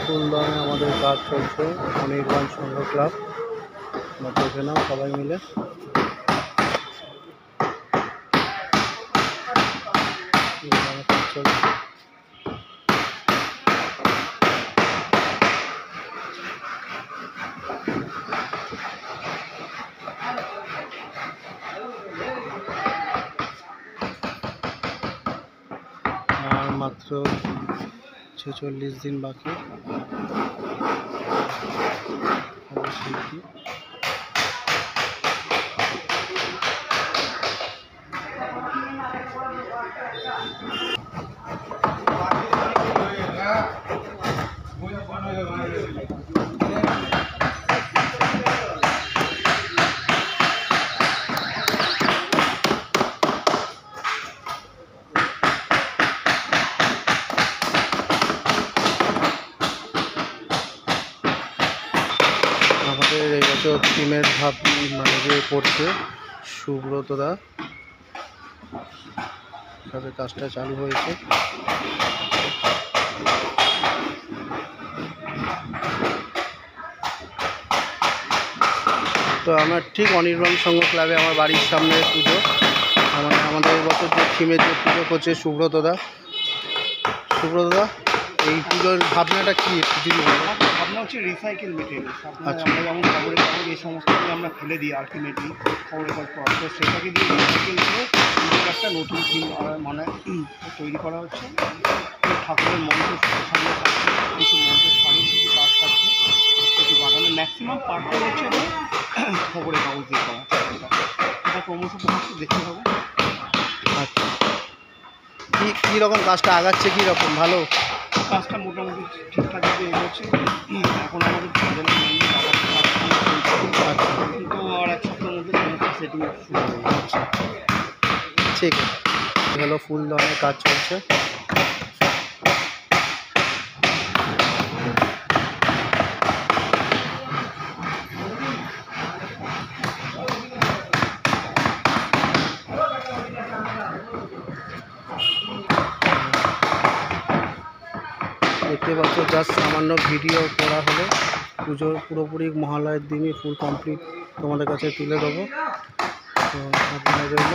ফুলদানে আমাদের কাজ চলছে, অনির্বাণ সংঘ ক্লাব। দেখে নাও সবাই মিলে। কাজ চলছে। আর মাত্র 46 দিন বাকি। শিল্পী আমাদের এই বছর টিমের ভাব মানে যে করছে সুব্রতদা, তবে কাজটা চালু হয়েছে। তো আমার ঠিক অনির্বাণ সংঘ ক্লাবে আমার বাড়ির সামনে পুজো, মানে আমাদের এই বছর যে থিমের যে পুজো করছে সুব্রতদা। এই পুজোর ভাবনাটা কি যদি ভাবনা হচ্ছে রিসাইকেল মেটেরিয়াল। আচ্ছা, আমরা যেমন খবরের কাগজ এই সমস্তগুলো আমরা ফেলে দিই আলটিমেটলি খবরের কাগজ পর, তো সেটাকে দিয়ে রিসাইকেল করে একটা নতুন থিম মানে তৈরি করা হচ্ছে। ঠাকুরের মঞ্চ সামনে থাকছে, কিছু মঞ্চের শাড়ি, কিছু কাজ থাকছে, কিছু বানানো। ম্যাক্সিমাম পার্টটা হচ্ছে খবরের কাগজ দিয়ে করা। এটা ক্রমশ প্রকাশে দেখতে হবে। আচ্ছা, কীরকম কাজটা আগাচ্ছে, কীরকম ভালো? কাজটা মোটামুটি ঠিকঠাকভাবে এগোচ্ছে। এখন আমাদের কিন্তু আর এক সপ্তাহের মধ্যে সমস্ত সেটিং শুরু হয়ে যাচ্ছে। ঠিক আছে, হলো ফুলদানের কাজ চলছে। দেখতে পাচ্ছ জাস্ট সামান্য ভিডিও করা হলে পুজোর পুরোপুরি মহালয়ের দিনই ফুল কমপ্লিট তোমাদের কাছে তুলে দেবো। তো আপনারা রইল।